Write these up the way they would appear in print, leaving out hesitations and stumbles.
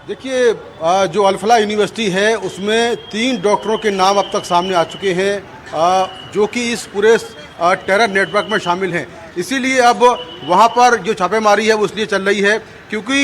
देखिए, जो अल-फलाह यूनिवर्सिटी है उसमें 3 डॉक्टरों के नाम अब तक सामने आ चुके हैं, जो कि इस पूरे टेरर नेटवर्क में शामिल हैं। इसीलिए अब वहाँ पर जो छापेमारी है वो इसलिए चल रही है क्योंकि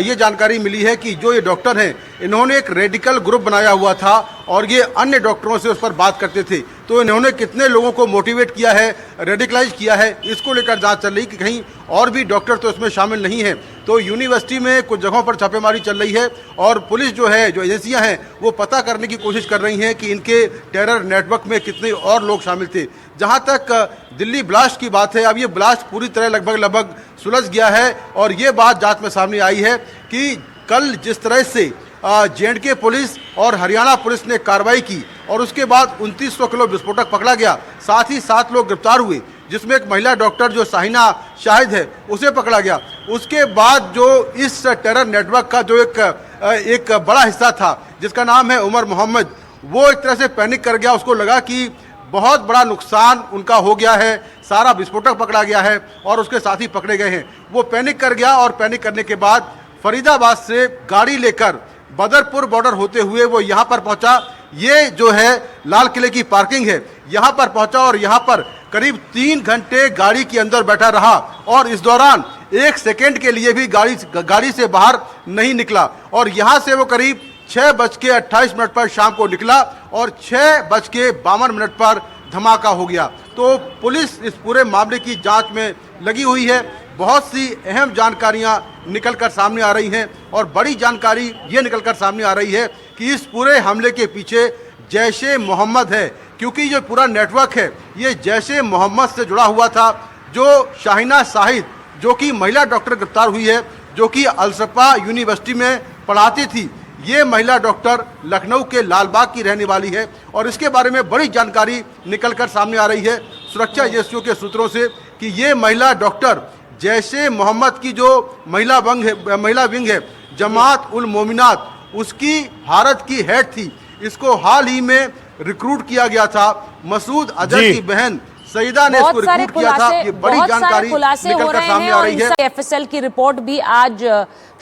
ये जानकारी मिली है कि जो ये डॉक्टर हैं इन्होंने एक रेडिकल ग्रुप बनाया हुआ था और ये अन्य डॉक्टरों से उस पर बात करते थे। तो इन्होंने कितने लोगों को मोटिवेट किया है, रेडिकलाइज किया है, इसको लेकर जांच चल रही कि कहीं और भी डॉक्टर तो इसमें शामिल नहीं है। तो यूनिवर्सिटी में कुछ जगहों पर छापेमारी चल रही है और पुलिस जो है, जो एजेंसियां हैं, वो पता करने की कोशिश कर रही हैं कि इनके टेरर नेटवर्क में कितने और लोग शामिल थे। जहां तक दिल्ली ब्लास्ट की बात है, अब ये ब्लास्ट पूरी तरह लगभग सुलझ गया है और ये बात जांच में सामने आई है कि कल जिस तरह से J&K पुलिस और हरियाणा पुलिस ने कार्रवाई की और उसके बाद 2900 किलो विस्फोटक पकड़ा गया, साथ ही 7 लोग गिरफ्तार हुए, जिसमें एक महिला डॉक्टर जो शाहिना शाहिद है उसे पकड़ा गया। उसके बाद जो इस टेरर नेटवर्क का जो एक बड़ा हिस्सा था जिसका नाम है उमर मोहम्मद, वो एक तरह से पैनिक कर गया। उसको लगा कि बहुत बड़ा नुकसान उनका हो गया है, सारा विस्फोटक पकड़ा गया है और उसके साथी पकड़े गए हैं। वो पैनिक कर गया और पैनिक करने के बाद फरीदाबाद से गाड़ी लेकर बदरपुर बॉर्डर होते हुए वो यहाँ पर पहुँचा। ये जो है लाल किले की पार्किंग है, यहाँ पर पहुँचा और यहाँ पर करीब 3 घंटे गाड़ी के अंदर बैठा रहा और इस दौरान 1 सेकेंड के लिए भी गाड़ी से बाहर नहीं निकला और यहाँ से वो करीब 6:28 पर शाम को निकला और 6:52 पर धमाका हो गया। तो पुलिस इस पूरे मामले की जांच में लगी हुई है। बहुत सी अहम जानकारियां निकलकर सामने आ रही हैं और बड़ी जानकारी ये निकलकर सामने आ रही है कि इस पूरे हमले के पीछे जैश-ए मोहम्मद है, क्योंकि जो पूरा नेटवर्क है ये जैश-ए मोहम्मद से जुड़ा हुआ था। जो शाहिना शाहिद, जो कि महिला डॉक्टर गिरफ्तार हुई है, जो कि अल-सफा यूनिवर्सिटी में पढ़ाती थी, ये महिला डॉक्टर लखनऊ के लालबाग की रहने वाली है और इसके बारे में बड़ी जानकारी निकलकर सामने आ रही है सुरक्षा एजेंसियों के सूत्रों से कि ये महिला डॉक्टर जैश-ए मोहम्मद की जो महिला विंग है जमात उल मोमिनात, उसकी भारत की हेड थी। इसको हाल ही में रिक्रूट किया गया था। मसूद अजहर की बहन सईदा ने इसको रिक्रूट किया था। ये बड़ी जानकारी निकलकर सामने आ रही है। एफएसएल की रिपोर्ट भी आज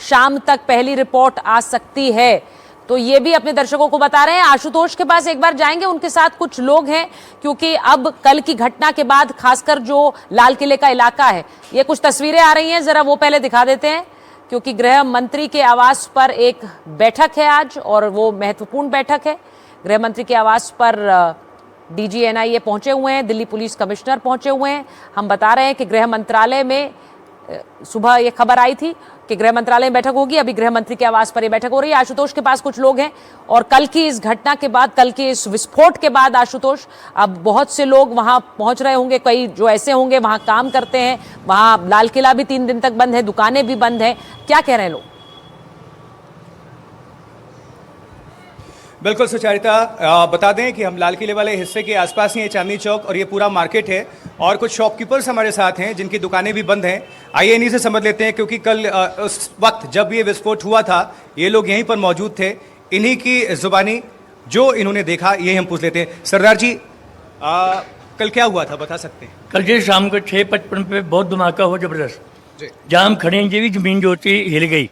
शाम तक पहली रिपोर्ट आ सकती है, तो ये भी अपने दर्शकों को बता रहे हैं। आशुतोष के पास एक बार जाएंगे, उनके साथ कुछ लोग हैं, क्योंकि अब कल की घटना के बाद खासकर जो लाल किले का इलाका है, ये कुछ तस्वीरें आ रही हैं, जरा वो पहले दिखा देते हैं, क्योंकि गृह मंत्री के आवास पर एक बैठक है आज और वो महत्वपूर्ण बैठक है। गृह मंत्री के आवास पर डीजी एनआईए पहुंचे हुए हैं, दिल्ली पुलिस कमिश्नर पहुंचे हुए हैं। हम बता रहे हैं कि गृह मंत्रालय में सुबह ये खबर आई थी कि गृह मंत्रालय में बैठक होगी, अभी गृह मंत्री के आवास पर ये बैठक हो रही है। आशुतोष के पास कुछ लोग हैं और कल की इस घटना के बाद, कल के इस विस्फोट के बाद आशुतोष, अब बहुत से लोग वहां पहुंच रहे होंगे। कई जो ऐसे होंगे वहां काम करते हैं, वहां लाल किला भी 3 दिन तक बंद है, दुकानें भी बंद है, क्या कह रहे हैं लोग? बिल्कुल सुचारिता, बता दें कि हम लाल किले वाले हिस्से के आसपास ही है, चांदनी चौक, और ये पूरा मार्केट है और कुछ शॉपकीपर्स हमारे साथ हैं जिनकी दुकानें भी बंद हैं। आइए इन्हीं से समझ लेते हैं, क्योंकि कल उस वक्त जब ये विस्फोट हुआ था ये लोग यहीं पर मौजूद थे। इन्हीं की जुबानी जो इन्होंने देखा ये हम पूछ लेते हैं। सरदार जी, कल क्या हुआ था, बता सकते हैं? कल जी शाम को 6:55 पे बहुत धमाका हुआ जबरदस्त। जहाँ हम खड़े हैं ये भी जमीन जो होती है हिल गई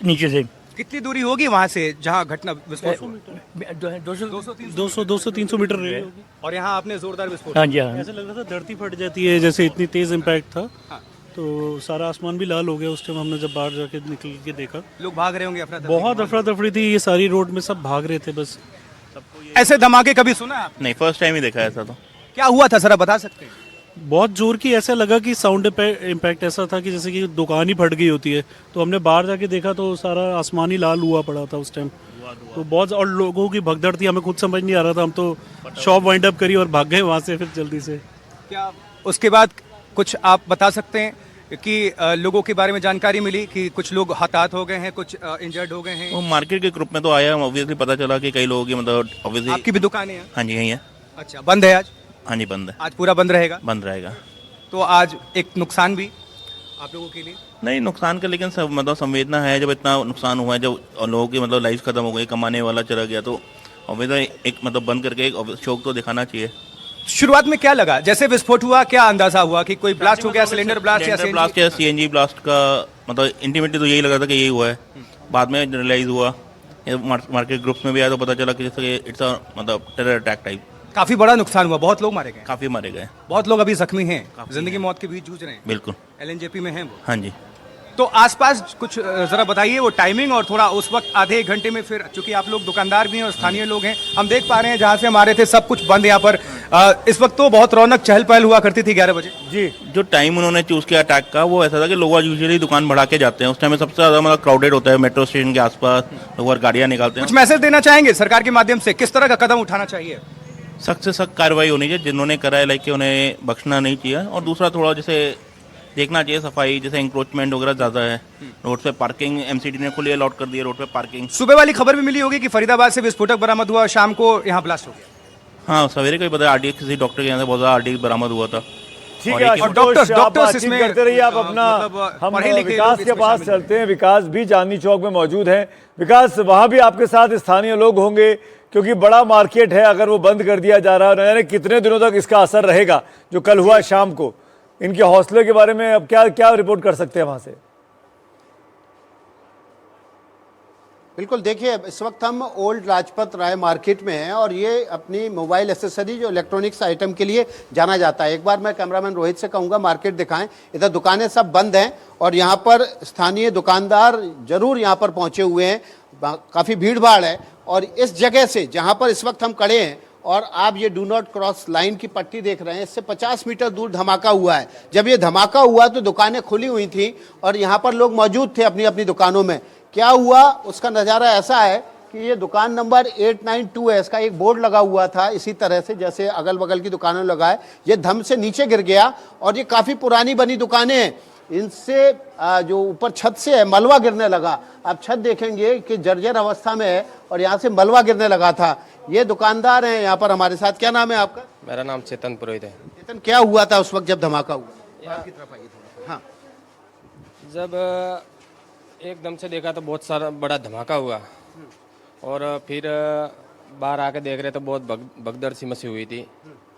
नीचे से। कितनी दूरी होगी वहां से जहां घटना विस्फोट हुआ? 200-300 मीटर रही होगी। और यहाँ आपने जोरदार विस्फोट? हाँ जी, हाँ। ऐसा लग रहा था धरती फट जाती है, जैसे इतनी तेज इम्पैक्ट था। हाँ। तो सारा आसमान भी लाल हो गया उस टाइम, हमने जब बाहर जाके निकल के देखा। लोग भाग रहे होंगे, बहुत अफरा तफरी थी, ये सारी रोड में सब भाग रहे थे बस। ऐसे धमाके कभी सुना आप? नहीं, फर्स्ट टाइम ही देखा ऐसा। तो क्या हुआ था, जरा बता सकते हैं? बहुत जोर की, ऐसा लगा कि साउंड इम्पैक्ट ऐसा था कि जैसे कि दुकान ही फट गई होती है। तो हमने बाहर जाके देखा तो सारा आसमान ही लाल हुआ पड़ा था उस टाइम। तो बहुत, और लोगों की भगदड़ थी, हमें खुद समझ नहीं आ रहा था। हम तो शॉप वाइंड अप करी और भाग गए वहाँ से फिर जल्दी से। क्या उसके बाद कुछ आप बता सकते हैं कि लोगों के बारे में जानकारी मिली कि कुछ लोग हताहत हो गए हैं, कुछ इंजर्ड हो गए हैं? वो मार्केट के ग्रुप में तो आया, ऑब्वियसली पता चला कि कई लोगों की, मतलब ऑब्वियसली। आपकी भी दुकानें हैं? हाँ जी, यही है। अच्छा, बंद है आज? हाँ जी, बंद है। आज पूरा बंद रहेगा? बंद रहेगा। तो आज एक नुकसान भी आप लोगों के लिए? नहीं, नुकसान का लेकिन सब मतलब संवेदना है। जब इतना नुकसान हुआ है, जब लोगों की मतलब लाइफ खत्म हो गई, कमाने वाला चला गया, तो ऑब्वियसली एक मतलब बंद करके एक शौक तो दिखाना चाहिए। शुरुआत में क्या लगा जैसे विस्फोट हुआ, क्या अंदाजा हुआ कि कोई ब्लास्ट हो गया, सिलेंडर ब्लास्ट या सीएनजी ब्लास्ट का मतलब इंटीमेटली तो यही लग रहा था कि यही हुआ है। बाद में रियलाइज़ हुआ, मार्केट ग्रुप्स में भी आया तो पता चला कि जैसे इट्स अ मतलब टेरर अटैक टाइप। काफी बड़ा नुकसान हुआ, बहुत लोग मारे गए, काफ़ी मारे गए। बहुत लोग अभी जख्मी हैं, जिंदगी मौत के बीच जूझ रहे हैं। बिल्कुल। एलएनजेपी में हैं वो। हाँ जी। तो आसपास कुछ जरा बताइए वो टाइमिंग, और थोड़ा उस वक्त आधे एक घंटे में फिर, चूंकि आप लोग दुकानदार भी हैं और स्थानीय लोग हैं, हम देख पा रहे हैं जहां से हमारे थे सब कुछ बंद यहाँ पर। इस वक्त तो बहुत रौनक चहल पहल हुआ करती थी 11 बजे। जी, जो टाइम उन्होंने चूज़ किया अटैक का वो ऐसा था कि लोग यूजुअली दुकान बढ़ा के जाते हैं, उस टाइम में सबसे ज़्यादा मतलब क्राउडेड होता है मेट्रो स्टेशन के आसपास, लोग गाड़ियाँ निकालते हैं। कुछ मैसेज देना चाहेंगे सरकार के माध्यम से, किस तरह का कदम उठाना चाहिए? सख्त से सख्त कार्रवाई होनी चाहिए, जिन्होंने करा है लाइक कि उन्हें बख्शना नहीं चाहिए। और दूसरा थोड़ा जैसे देखना चाहिए सफाई, जैसे इंक्रोचमेंट वगैरह ज़्यादा है रोड पे, पार्किंग एमसीडी ने खुली अलॉट कर दी है रोड पे पार्किंग। सुबह वाली खबर भी मिली होगी कि फरीदाबाद से विस्फोटक बरामद हुआ, शाम को यहाँ ब्लास्ट हो गया। हाँ, सवेरे को ही पता आरडीएक्स किसी डॉक्टर के यहाँ से बहुत ज़्यादा आरडीएक्स बरामद हुआ था। ठीक और है एक- आशुतोष, आप डॉक्टर्स बातचीत इसमें, करते रहिए, आप अपना मतलब, हम पढ़े लिखे विकास लोग के इसमें पास शामिल हैं। चलते हैं। विकास भी चांदनी चौक में मौजूद हैं। विकास, वहां भी आपके साथ स्थानीय लोग होंगे क्योंकि बड़ा मार्केट है, अगर वो बंद कर दिया जा रहा है, न जाने कितने दिनों तक इसका असर रहेगा जो कल हुआ शाम को। इनके हौसले के बारे में अब क्या क्या रिपोर्ट कर सकते हैं वहां से? बिल्कुल, देखिए इस वक्त हम ओल्ड लाजपत राय मार्केट में हैं और ये अपनी मोबाइल एसेसरी जो इलेक्ट्रॉनिक्स आइटम के लिए जाना जाता है। एक बार मैं कैमरामैन रोहित से कहूँगा मार्केट दिखाएं। इधर दुकानें सब बंद हैं और यहाँ पर स्थानीय दुकानदार जरूर यहाँ पर पहुँचे हुए हैं, काफ़ी भीड़ भाड़ है। और इस जगह से जहाँ पर इस वक्त हम खड़े हैं और आप ये डू नॉट क्रॉस लाइन की पट्टी देख रहे हैं, इससे 50 मीटर दूर धमाका हुआ है। जब ये धमाका हुआ तो दुकानें खुली हुई थी और यहाँ पर लोग मौजूद थे अपनी अपनी दुकानों में। क्या हुआ उसका नज़ारा ऐसा है कि ये दुकान नंबर 892 है, इसका एक बोर्ड लगा हुआ था इसी तरह से जैसे अगल बगल की दुकानों में लगा है, ये धम से नीचे गिर गया। और ये काफ़ी पुरानी बनी दुकानें हैं, इनसे जो ऊपर छत से है मलबा गिरने लगा। आप छत देखेंगे कि जर्जर अवस्था में है और यहाँ से मलबा गिरने लगा था। ये दुकानदार हैं यहाँ पर हमारे साथ। क्या नाम है आपका? मेरा नाम चेतन पुरोहित है। चेतन, क्या हुआ था उस वक्त जब धमाका हुआ? आपकी तरफ आइए थोड़ा। हाँ, जब एकदम से देखा तो बहुत सारा बड़ा धमाका हुआ और फिर बाहर आके देख रहे तो बहुत भगदड़ सी मची हुई थी।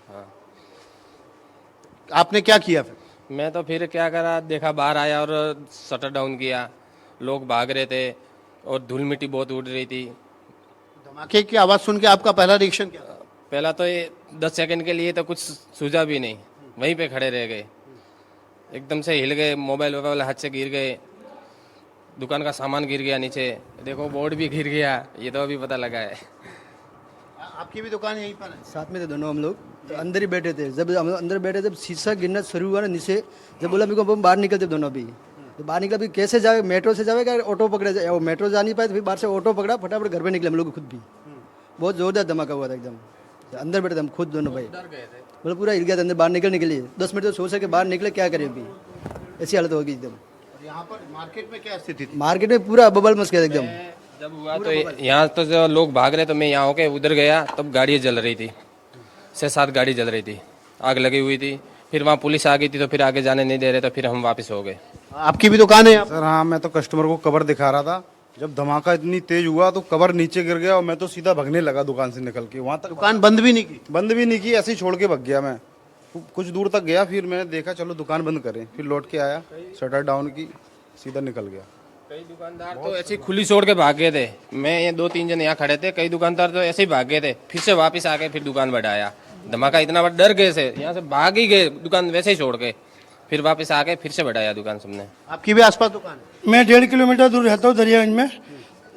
हाँ, आपने क्या किया फिर? मैं तो फिर क्या करा, देखा, बाहर आया और शटर डाउन किया। लोग भाग रहे थे और धूल मिट्टी बहुत उड़ रही थी। धमाके की आवाज़ सुन के आपका पहला रिएक्शन क्या था? पहला तो ये 10 सेकंड के लिए तो कुछ सूझा भी नहीं, वहीं पे खड़े रह गए। एकदम से हिल गए, मोबाइल वोबाइल हाथ से गिर गए, दुकान का सामान गिर गया नीचे, देखो बोर्ड भी गिर गया, ये तो अभी पता लगा है। आपकी भी दुकान यहीं पर है? साथ में थे दोनों हम लोग, तो अंदर ही बैठे थे। जब हम अंदर बैठे जब शीशा गिरना शुरू हुआ ना नीचे, जब बोला मेरे को हम बाहर निकलते दोनों भी, तो बाहर निकला भी कैसे जाए, मेट्रो से जाए क्या ऑटो पकड़े जाए, वो मेट्रो जा नहीं पाए तो फिर बाहर से ऑटो पकड़ा, फटाफट घर पे निकले हम लोग खुद भी। बहुत जोरदार धमाका हुआ था एकदम, अंदर बैठे थे हम खुद दोनों भाई, मतलब पूरा हिल गया था अंदर बाहर निकलने के लिए। 10 मिनट तो सोच सके बाहर निकले, क्या करें अभी, ऐसी हालत हो गई एकदम। यहाँ पर मार्केट में क्या स्थिति थी? मार्केट में पूरा बबल मच गया एकदम। जब हुआ तो यहाँ तो जो लोग भाग रहे तो मैं यहाँ होके उधर गया, तब गाड़ियाँ जल रही थी, 6-7 गाड़ी जल रही थी, आग लगी हुई थी। फिर वहाँ पुलिस आ गई थी तो फिर आगे जाने नहीं दे रहे, तो फिर हम वापस हो गए। आपकी भी दुकान है यहाँ पर? सर हाँ, मैं तो कस्टमर को कवर दिखा रहा था। जब धमाका इतनी तेज हुआ तो कवर नीचे गिर गया और मैं तो सीधा भगने लगा दुकान से निकल के। वहाँ तक दुकान बंद भी नहीं की? बंद भी नहीं की, ऐसे ही छोड़ के भग गया मैं। कुछ दूर तक गया, फिर मैंने देखा चलो दुकान बंद करें, फिर लौट के आया, शटर डाउन की, सीधा निकल गया। कई दुकानदार तो ऐसे ही खुली छोड़ के भाग गए थे। मैं ये 2-3 जन यहाँ खड़े थे, कई दुकानदार तो ऐसे ही भाग गए थे, फिर से वापस आ गए, फिर दुकान बढ़ाया। धमाका इतना बड़ा, डर गए से, यहाँ से भाग ही गए दुकान वैसे ही छोड़ के, फिर वापस आ गए, फिर से बढ़ाया दुकान सबने। आपकी भी आसपास दुकान है? मैं 1.5 किलोमीटर दूर रहता हूँ दरियागंज में।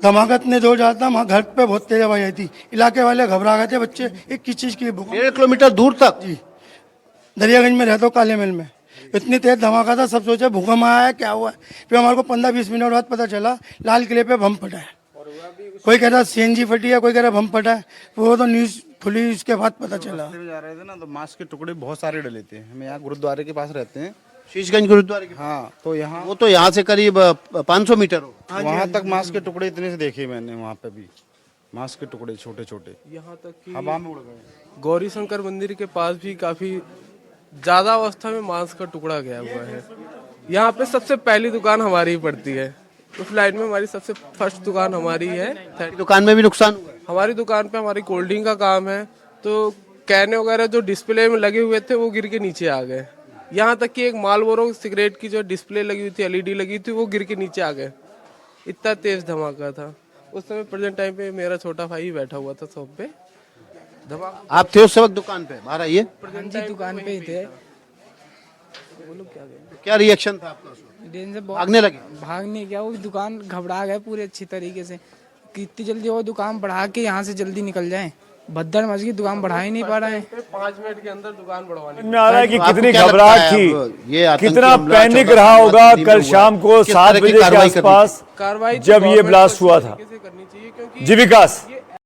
धमाका इतने जोर जाता, वहाँ घर पे बहुत तेज आवाज आई थी, इलाके वाले घबरा गए थे, बच्चे एक किस चीज की 1.5 किलोमीटर दूर तक? जी, दरियागंज में रहता हूँ, काले महल में। इतनी तेज धमाका था, सब सोचे भूकंप आया है, क्या हुआ है। फिर हमारे को 15-20 मिनट बाद पता चला लाल किले पे बम फटा है। कोई कह रहा सीएनजी फटी है, कोई कह रहा बम फटा है, वो तो न्यूज खुली, उसके बाद पता चला। जा रहे थे ना तो मांस के टुकड़े बहुत सारे डले थे। हम यहाँ गुरुद्वारे के पास रहते हैं, शीशगंज गुरुद्वारे के? हाँ, तो यहाँ वो तो यहाँ से करीब 500 मीटर हो। वहाँ तक मांस के टुकड़े इतने से देखे मैंने। वहाँ पे भी मांस के टुकड़े छोटे छोटे यहाँ तक कि हवा में उड़ गए। गौरी शंकर मंदिर के पास भी काफी ज्यादा अवस्था में मांस का टुकड़ा गया हुआ है। यहाँ पे सबसे पहली दुकान हमारी ही पड़ती है, उस लाइन में हमारी सबसे फर्स्ट दुकान हमारी है। दुकान में भी नुकसान हुआ? हमारी दुकान पे हमारी कोल्ड ड्रिंक का काम है, तो कैने वगैरह जो डिस्प्ले में लगे हुए थे वो गिर के नीचे आ गए। यहाँ तक कि एक मालबोरो सिगरेट की जो डिस्प्ले लगी हुई थी, LED लगी थी, वो गिर के नीचे आ गए। इतना तेज धमाका था। उस समय प्रेजेंट टाइम पे मेरा छोटा भाई बैठा हुआ था शॉप पे। धमाका आप थे उस वक्त दुकान पे? बाहर आइए। जी दुकान पे ही थे। क्या रिएक्शन था आपका? भागने लगे? भागने क्या, वो दुकान घबरा गए पूरे अच्छी तरीके से, कितनी जल्दी वो दुकान बढ़ा के यहाँ से जल्दी निकल जाए। भद्दड़ मच गई, दुकान बढ़ा ही नहीं पा रहे हैं। 5 मिनट के अंदर दुकान बढ़वानी। में आ रहा है कि आपको कितनी क्या लगता घबराहट है थी, अब ये आतंकी कितना हमला पैनिक 14 रहा होगा दिल्ली में कल हुआ शाम को किस 7 तरह की बजे के कार्रवाई करनी आसपास कार्रवाई जब ये ब्लास्ट हुआ था। करनी चाहिए क्योंकि जी विकास। ये